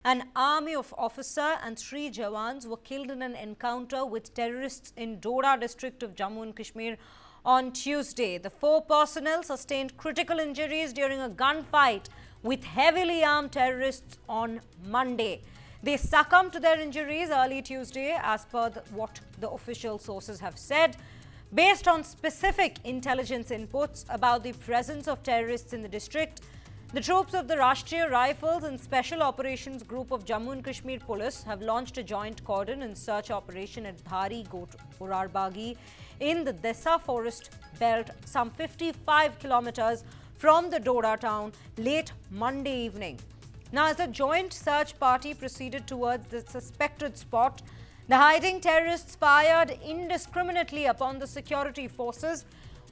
An army of officer and 3 jawans were killed in an encounter with terrorists in Dora district of Jammu and Kashmir on Tuesday. The 4 personnel sustained critical injuries during a gunfight with heavily armed terrorists on Monday. They succumbed to their injuries early Tuesday, as per what the official sources have said. Based on specific intelligence inputs about the presence of terrorists in the district, the troops of the Rashtriya Rifles and Special Operations Group of Jammu and Kashmir Police have launched a joint cordon and search operation at Dhari Gorarbagi in the Desa forest belt, some 55 kilometers from the Dora town, late Monday evening. Now, as the joint search party proceeded towards the suspected spot, the hiding terrorists fired indiscriminately upon the security forces,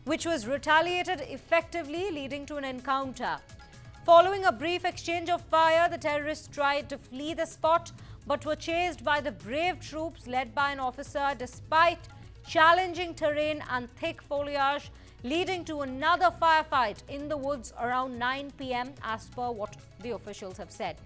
which was retaliated effectively, leading to an encounter. Following a brief exchange of fire, the terrorists tried to flee the spot but were chased by the brave troops led by an officer despite challenging terrain and thick foliage, leading to another firefight in the woods around 9 p.m. as per what the officials have said.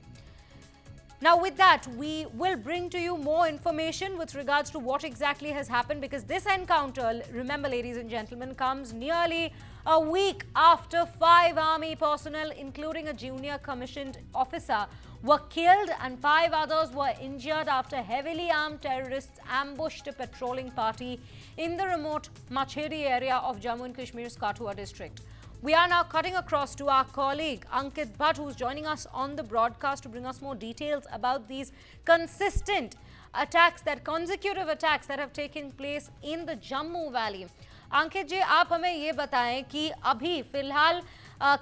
Now, with that, we will bring to you more information with regards to what exactly has happened, because this encounter, remember ladies and gentlemen, comes nearly a week after 5 army personnel, including a junior commissioned officer, were killed and 5 others were injured after heavily armed terrorists ambushed a patrolling party in the remote Machhedi area of Jammu and Kashmir's Kathua district. We are now cutting across to our colleague Ankit Bhatt, who's joining us on the broadcast to bring us more details about these consistent attacks, consecutive attacks that have taken place in the Jammu Valley. अंकित जी, आप हमें ये बताएं कि अभी फिलहाल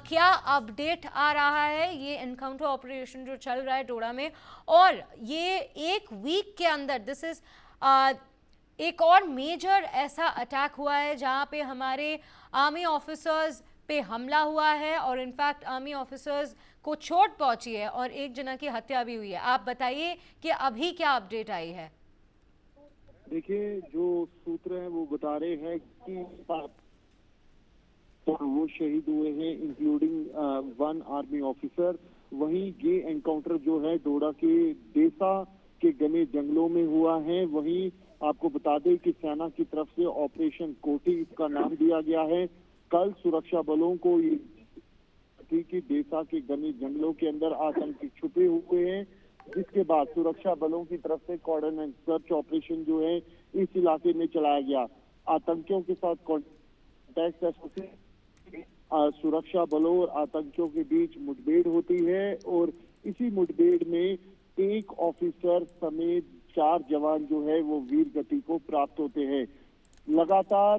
क्या update आ रहा है ये एनकाउंटर ऑपरेशन जो चल रहा है डोडा में, और ये एक वीक के अंदर दिस इज एक और मेजर ऐसा अटैक हुआ है जहां पे हमारे आर्मी ऑफिसर्स पे हमला हुआ है और इनफैक्ट आर्मी ऑफिसर्स को चोट पहुंची है और एक जना की हत्या भी हुई है. आप बताइए कि अभी क्या अपडेट आई है. देखिए, जो सूत्र हैं वो बता रहे हैं कि वो शहीद हुए हैं, इंक्लूडिंग 1 आर्मी ऑफिसर. वहीं ये एनकाउंटर जो है डोडा के देसा के घने जंगलों में हुआ है. वहीं आपको बता दें कि सेना की तरफ से ऑपरेशन कोटी इसका नाम दिया गया है. कल सुरक्षा बलों को कि देसा के घने जंगलों के अंदर आतंकी छुपे हुए हैं, जिसके बाद सुरक्षा बलों की तरफ से कॉर्डन एंड सर्च ऑपरेशन जो है इस इलाके में चलाया गया. आतंकियों के साथ कॉन्टैक्ट सुरक्षा बलों और आतंकियों के बीच मुठभेड़ होती है और इसी मुठभेड़ में 1 ऑफिसर समेत 4 जवान जो है वो वीर गति को प्राप्त होते हैं. लगातार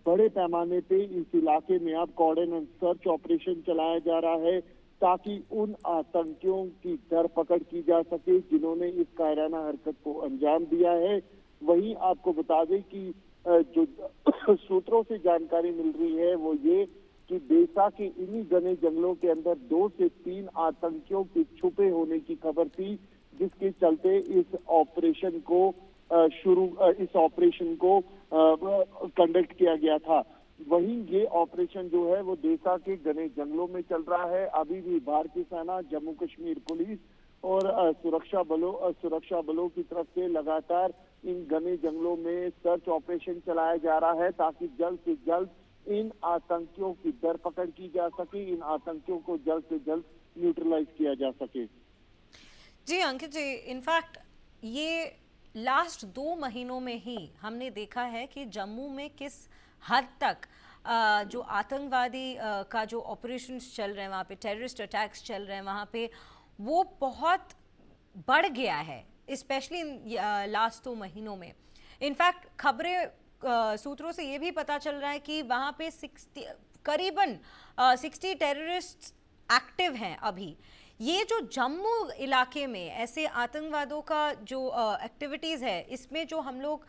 बड़े पैमाने पे इस इलाके में अब कॉर्डन एंड सर्च ऑपरेशन चलाया जा रहा है ताकि उन आतंकियों की धरपकड़ की जा सके जिन्होंने इस कायराना हरकत को अंजाम दिया है. वहीं आपको बता दें कि जो सूत्रों से जानकारी मिल रही है वो ये कि देसा के इन्हीं घने जंगलों के अंदर 2 से 3 आतंकियों के छुपे होने की खबर थी, जिसके चलते इस ऑपरेशन को कंडक्ट किया गया था. वहीं ये ऑपरेशन जो है वो देसा के घने जंगलों में चल रहा है. अभी भी भारतीय सेना, जम्मू कश्मीर पुलिस और सुरक्षा बलों की तरफ से लगातार इन घने जंगलों में सर्च ऑपरेशन चलाया जा रहा है ताकि जल्द से जल्द इन आतंकियों की धरपकड़ की जा सके, इन आतंकियों को जल्द से जल्द न्यूट्रलाइज किया जा सके. जी अंकित जी, इनफैक्ट ये लास्ट 2 महीनों में ही हमने देखा है कि जम्मू में किस हद तक जो आतंकवादी का जो ऑपरेशंस चल रहे हैं, वहाँ पे टेररिस्ट अटैक्स चल रहे हैं, वहाँ पे वो बहुत बढ़ गया है, स्पेशली लास्ट 2 महीनों में. इनफैक्ट खबरें सूत्रों से ये भी पता चल रहा है कि वहाँ पे करीबन 60 टेररिस्ट एक्टिव हैं अभी. ये जो जम्मू इलाके में ऐसे आतंकवादों का जो एक्टिविटीज़ है, इसमें जो हम लोग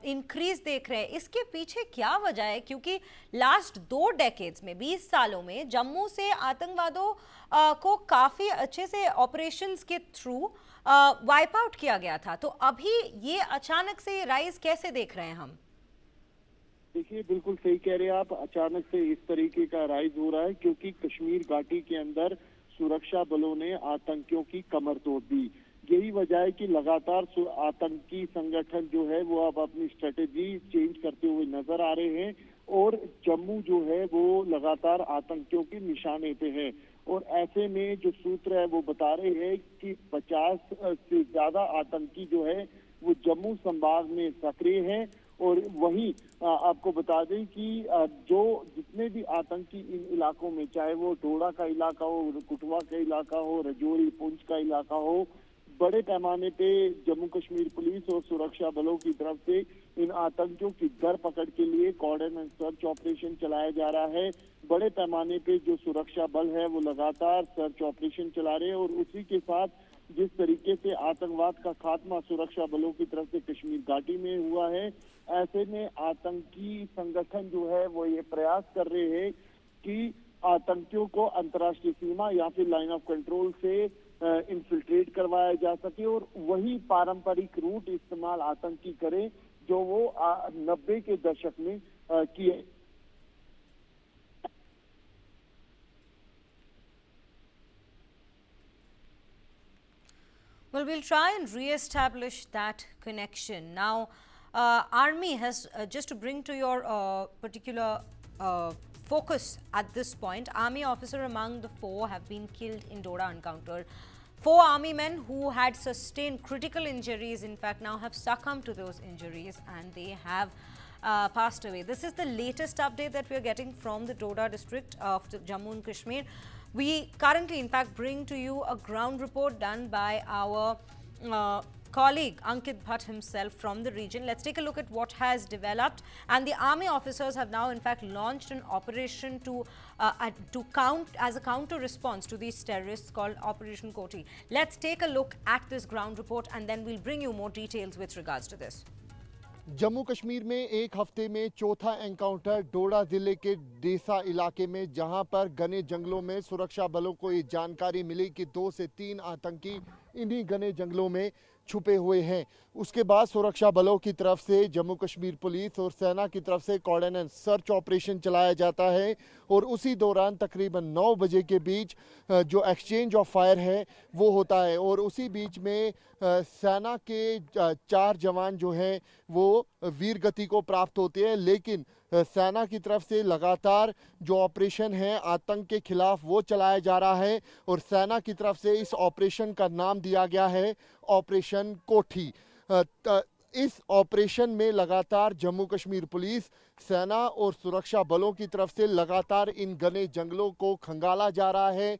इंक्रीज देख रहे हैं, इसके पीछे क्या वजह है? क्योंकि लास्ट 2 डेकेड्स में, 20 सालों में जम्मू से आतंकवादों को काफ़ी अच्छे से ऑपरेशंस के थ्रू वाइप आउट किया गया था. तो अभी ये अचानक से राइज कैसे देख रहे हैं हम? देखिए, बिल्कुल सही कह रहे हैं आप. अचानक से इस तरीके का राइज हो रहा है क्योंकि कश्मीर घाटी के अंदर सुरक्षा बलों ने आतंकियों की कमर तोड़ दी। यही वजह है कि लगातार आतंकी संगठन जो है वो अब अपनी स्ट्रेटेजी चेंज करते हुए नजर आ रहे हैं और जम्मू जो है वो लगातार आतंकियों के निशाने पे है। और ऐसे में जो सूत्र है वो बता रहे हैं कि 50 से ज्यादा आतंकी जो है वो जम्मू संभाग में सक्रिय हैं। और वहीं आपको बता दें कि जो जितने भी आतंकी इन इलाकों में, चाहे वो डोडा का इलाका हो, कुटवा का इलाका हो, रजौरी पुंछ का इलाका हो, बड़े पैमाने पे जम्मू कश्मीर पुलिस और सुरक्षा बलों की तरफ से इन आतंकियों की दर पकड़ के लिए कॉर्डन एंड सर्च ऑपरेशन चलाया जा रहा है। बड़े पैमाने पे जो सुरक्षा बल है वो लगातार सर्च ऑपरेशन चला रहे हैं और उसी के साथ जिस तरीके से आतंकवाद का खात्मा सुरक्षा बलों की तरफ से कश्मीर घाटी में हुआ है, ऐसे में आतंकी संगठन जो है वो ये प्रयास कर रहे हैं कि आतंकियों को अंतर्राष्ट्रीय सीमा या फिर लाइन ऑफ कंट्रोल से इन्फिल्ट्रेट करवाया जा सके और वही पारंपरिक रूट इस्तेमाल आतंकी करें जो वो 90 के दशक में किए। Well, we'll try and re-establish that connection. Now, Army has, just to bring to your particular focus at this point, Army officer among the 4 have been killed in Doda encounter. 4 Army men who had sustained critical injuries, in fact, now have succumbed to those injuries and they have passed away. This is the latest update that we are getting from the Doda district of Jammu and Kashmir. We currently, in fact, bring to you a ground report done by our colleague Ankit Bhatt himself from the region. Let's take a look at what has developed. And the army officers have now, in fact, launched an operation to as a counter response to these terrorists called Operation Koti. Let's take a look at this ground report and then we'll bring you more details with regards to this. Jammu Kashmir में एक हफ्ते में चौथा encounter डोडा जिले के डेसा इलाके में, जहां पर घने जंगलों में सुरक्षा बलों को ये जानकारी मिली कि 2 से 3 आतंकी इन्हीं घने जंगलों में छुपे हुए हैं। उसके बाद सुरक्षा बलों की तरफ से जम्मू कश्मीर पुलिस और सेना की तरफ से कॉर्डन एंड सर्च ऑपरेशन चलाया जाता है और उसी दौरान तकरीबन 9 बजे के बीच जो एक्सचेंज ऑफ फायर है वो होता है और उसी बीच में सेना के 4 जवान जो हैं वो वीर गति को प्राप्त होते हैं। लेकिन सेना की तरफ से लगातार जो ऑपरेशन है आतंक के खिलाफ वो चलाया जा रहा है और सेना की तरफ से इस ऑपरेशन का नाम दिया गया है ऑपरेशन कोठी। इस ऑपरेशन में लगातार जम्मू कश्मीर पुलिस, सेना और सुरक्षा बलों की तरफ से लगातार इन घने जंगलों को खंगाला जा रहा है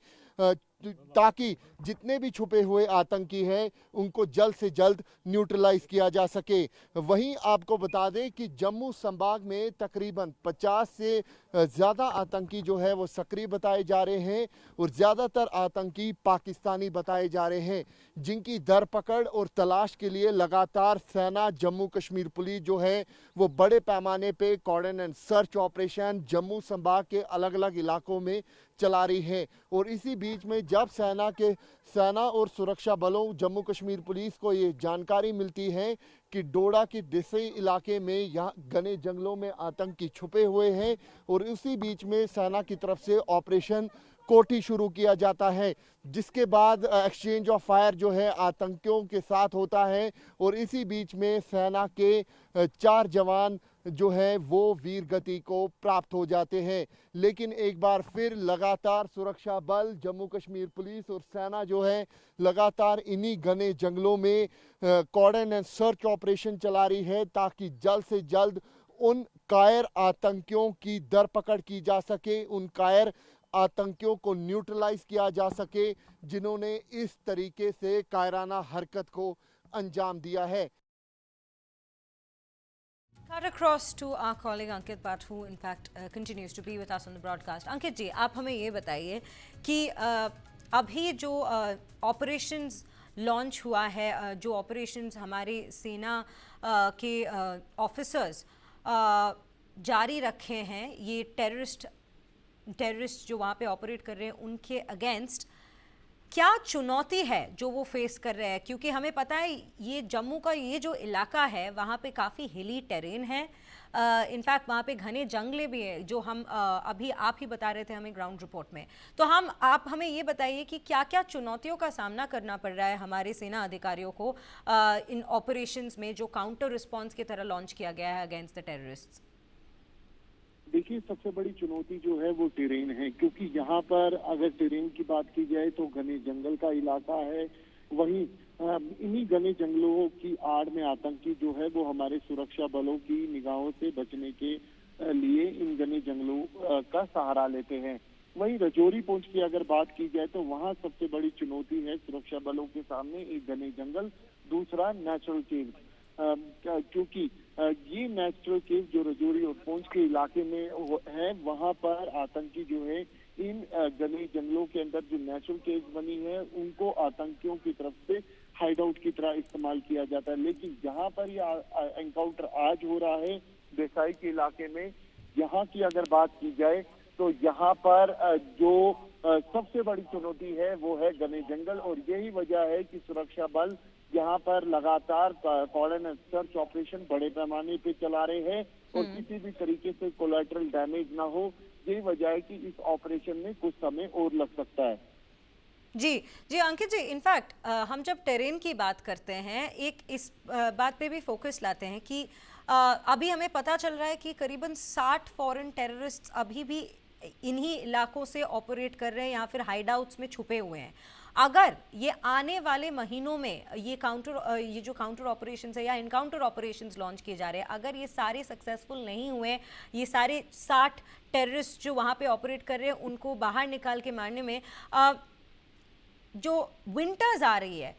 ताकि जितने भी छुपे हुए आतंकी हैं उनको जल्द से जल्द न्यूट्रलाइज किया जा सके। वहीं आपको बता दें कि जम्मू संभाग में तकरीबन 50 से ज़्यादा आतंकी जो है वो सक्रिय बताए जा रहे हैं और ज़्यादातर आतंकी पाकिस्तानी बताए जा रहे हैं, जिनकी धरपकड़ और तलाश के लिए लगातार सेना, जम्मू कश्मीर पुलिस जो है वो बड़े पैमाने पे cordon and search operation Jammu संभाग के अलग अलग इलाकों में चला रही है। और इसी बीच में जब सेना और सुरक्षा बलों, जम्मू कश्मीर पुलिस को ये जानकारी मिलती है कि डोडा के डिसे इलाके में यहाँ घने जंगलों में आतंकी छुपे हुए हैं और उसी बीच में सेना की तरफ से ऑपरेशन कोठी शुरू किया जाता है, जिसके बाद एक्सचेंज ऑफ फायर जो है आतंकियों के साथ होता है और इसी बीच में सेना के 4 जवान जो है वो वीर गति को प्राप्त हो जाते हैं। लेकिन एक बार फिर लगातार सुरक्षा बल, जम्मू कश्मीर पुलिस और सेना जो है लगातार इन्हीं घने जंगलों में कॉर्डन एंड सर्च ऑपरेशन चला रही है ताकि जल्द से जल्द उन कायर आतंकियों की धरपकड़ की जा सके, उन कायर आतंकियों को न्यूट्रलाइज किया जा सके जिन्होंने इस तरीके से कायराना हरकत को अंजाम दिया है। Cut across to our colleague Ankit Bhatt, who in fact continues to be with us on the broadcast. Ankit जी, आप हमें ये बताइए कि अभी जो ऑपरेशंस लॉन्च हुआ है, जो ऑपरेशंस हमारी सेना के ऑफिसर्स जारी रखे हैं, ये टेररिस्ट जो वहाँ पे ऑपरेट कर रहे हैं उनके अगेंस्ट, क्या चुनौती है जो वो फेस कर रहे हैं? क्योंकि हमें पता है ये जम्मू का ये जो इलाका है वहाँ पे काफ़ी हिली टेरेन है, इनफैक्ट वहाँ पे घने जंगले भी हैं जो हम अभी आप ही बता रहे थे हमें ग्राउंड रिपोर्ट में। तो आप हमें ये बताइए कि क्या क्या चुनौतियों का सामना करना पड़ रहा है हमारे सेना अधिकारियों को इन ऑपरेशंस में जो काउंटर रिस्पॉन्स की तरह लॉन्च किया गया है अगेंस्ट द टेररिस्ट्स। देखिए, सबसे बड़ी चुनौती जो है वो टेरेन है, क्योंकि यहाँ पर अगर टेरेन की बात की जाए तो घने जंगल का इलाका है। वहीं इन्हीं घने जंगलों की आड़ में आतंकी जो है वो हमारे सुरक्षा बलों की निगाहों से बचने के लिए इन घने जंगलों का सहारा लेते हैं। वहीं रजौरी पुंछ की अगर बात की जाए तो वहाँ सबसे बड़ी चुनौती है सुरक्षा बलों के सामने एक घने जंगल, दूसरा नेचुरल केव। क्योंकि ये नेचुरल केव जो रजौरी और पुंछ के इलाके में है, वहां पर आतंकी जो है इन घने जंगलों के अंदर जो नेचुरल केव बनी है उनको आतंकियों की तरफ से हाइड आउट की तरह इस्तेमाल किया जाता है। लेकिन जहां पर ये एनकाउंटर आज हो रहा है देसाई के इलाके में, यहाँ की अगर बात की जाए तो यहाँ पर जो सबसे बड़ी चुनौती है वो है घने जंगल, और यही वजह है कि सुरक्षा बल यहाँ पर लगातार कॉर्डन सर्च ऑपरेशन बड़े पैमाने पे चला रहे हैं और किसी भी तरीके से कोलैटरल डैमेज ना हो। यही वजह है कि इस ऑपरेशन में कुछ समय और लग सकता है। जी जी अंकित जी, इनफैक्ट हम जब टेरेन की बात करते हैं एक इस बात पे भी फोकस लाते हैं कि अभी हमें पता चल रहा है कि करीबन 60 फॉरेन टेररिस्ट अभी भी इन्हीं इलाकों से ऑपरेट कर रहे हैं या फिर हाइडआउट्स में छुपे हुए हैं। अगर ये आने वाले महीनों में ये जो काउंटर ऑपरेशंस है या इनकाउंटर ऑपरेशंस लॉन्च किए जा रहे हैं, अगर ये सारे सक्सेसफुल नहीं हुए, ये सारे 60 टेररिस्ट जो वहाँ पे ऑपरेट कर रहे हैं उनको बाहर निकाल के मारने में, जो विंटर्स आ रही है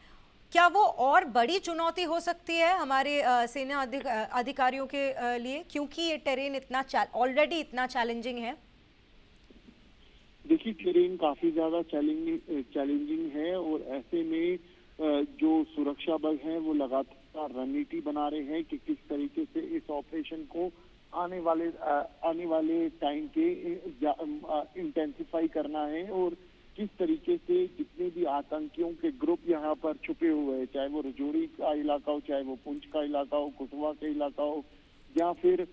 क्या वो और बड़ी चुनौती हो सकती है हमारे सेना अधिकारियों के लिए, क्योंकि ये टेरेन इतना ऑलरेडी इतना चैलेंजिंग है? देखिए, टेरेन काफी ज्यादा चैलेंजिंग है और ऐसे में जो सुरक्षा बल हैं वो लगातार रणनीति बना रहे हैं कि किस तरीके से इस ऑपरेशन को आने वाले टाइम पे इंटेंसिफाई करना है और किस तरीके से जितने भी आतंकियों के ग्रुप यहाँ पर छुपे हुए हैं, चाहे वो रजौरी का इलाका हो, चाहे वो पुंछ का इलाका हो, कुटवा का इलाका हो, या फिर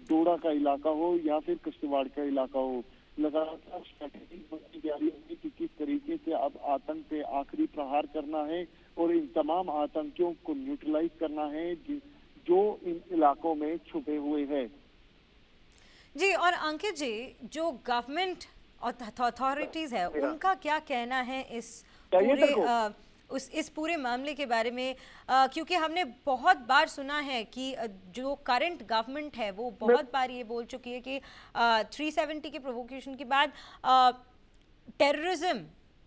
डोडा का इलाका हो, या फिर किश्तवाड़ का इलाका हो, लगातार स्ट्रैटेजी बनती जा रही है कि किस तरीके से अब आतंक पे आखिरी प्रहार करना है और इन तमाम आतंकियों को न्यूट्रलाइज करना है जो इन इलाकों में छुपे हुए हैं। जी, और अंकित जी, जो गवर्नमेंट अथॉरिटीज है उनका क्या कहना है इस पूरे मामले के बारे में? क्योंकि हमने बहुत बार सुना है कि जो करंट गवर्नमेंट है वो बहुत बार ये बोल चुकी है कि 370 के प्रोवोकेशन के बाद टेररिज्म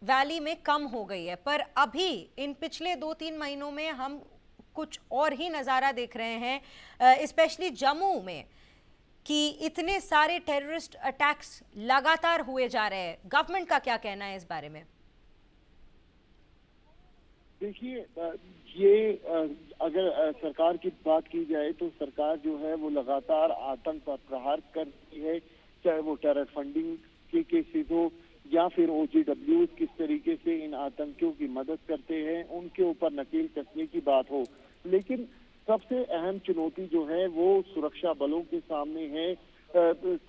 वैली में कम हो गई है, पर अभी इन पिछले 2-3 महीनों में हम कुछ और ही नज़ारा देख रहे हैं, स्पेशली जम्मू में, कि इतने सारे टेररिस्ट अटैक्स लगातार हुए जा रहे हैं। गवर्नमेंट का क्या कहना है इस बारे में? देखिए, ये अगर सरकार की बात की जाए तो सरकार जो है वो लगातार आतंक पर प्रहार कर रही है, चाहे वो टेरर फंडिंग के केसेस हो या फिर OGW किस तरीके से इन आतंकियों की मदद करते हैं उनके ऊपर नकेल कसने की बात हो। लेकिन सबसे अहम चुनौती जो है वो सुरक्षा बलों के सामने है।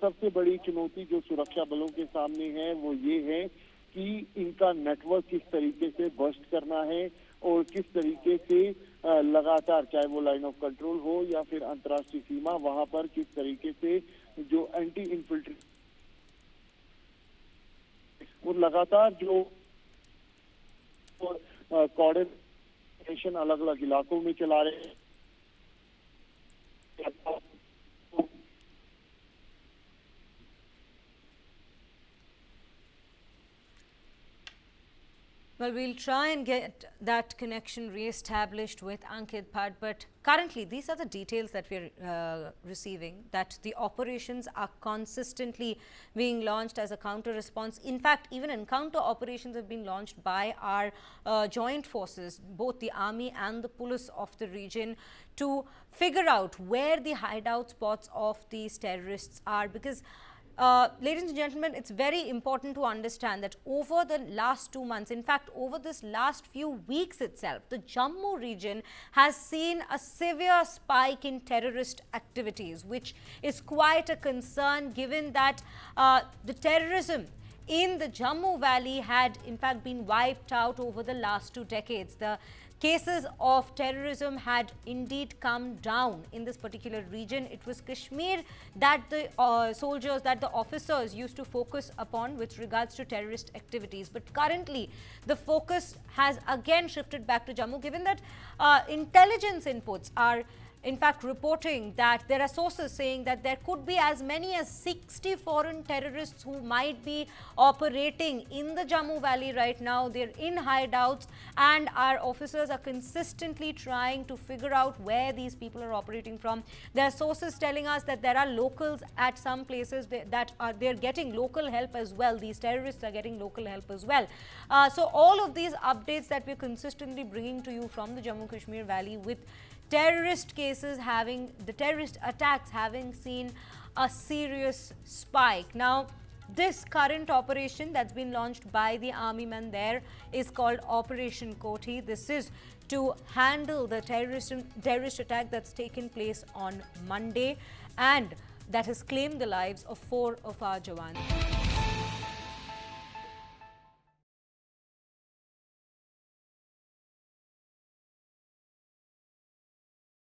सबसे बड़ी चुनौती जो सुरक्षा बलों के सामने है वो ये है कि इनका नेटवर्क किस तरीके से बस्ट करना है और किस तरीके से लगातार, चाहे वो लाइन ऑफ कंट्रोल हो या फिर अंतर्राष्ट्रीय सीमा, वहां पर किस तरीके से जो एंटी इन्फिल्ट्रेशन और लगातार जो कोऑर्डिनेशन अलग अलग इलाकों में चला रहे हैं। Well, we'll try and get that connection re-established with Ankit Bhatt, but currently these are the details that we're receiving, that the operations are consistently being launched as a counter response. In fact, even encounter operations have been launched by our joint forces, both the army and the police of the region, to figure out where the hideout spots of these terrorists are, because ladies and gentlemen, it's very important to understand that over the last 2 months, in fact, over this last few weeks itself, the Jammu region has seen a severe spike in terrorist activities, which is quite a concern given that the terrorism in the Jammu Valley had in fact been wiped out over the last 2 decades. The cases of terrorism had indeed come down in this particular region. It was Kashmir that the soldiers, that the officers used to focus upon with regards to terrorist activities. But currently, the focus has again shifted back to Jammu, given that intelligence inputs are in fact reporting that there are sources saying that there could be as many as 60 foreign terrorists who might be operating in the Jammu Valley right now. They're in hideouts, and our officers are consistently trying to figure out where these people are operating from. There are sources telling us that there are locals at some places they're getting local help as well. These terrorists are getting local help as well. So all of these updates that we're consistently bringing to you from the Jammu Kashmir Valley, with terrorist cases the terrorist attacks having seen a serious spike. Now, this current operation that's been launched by the army men there is called Operation Koti. This is to handle the terrorist attack that's taken place on Monday and that has claimed the lives of 4 of our Jawans.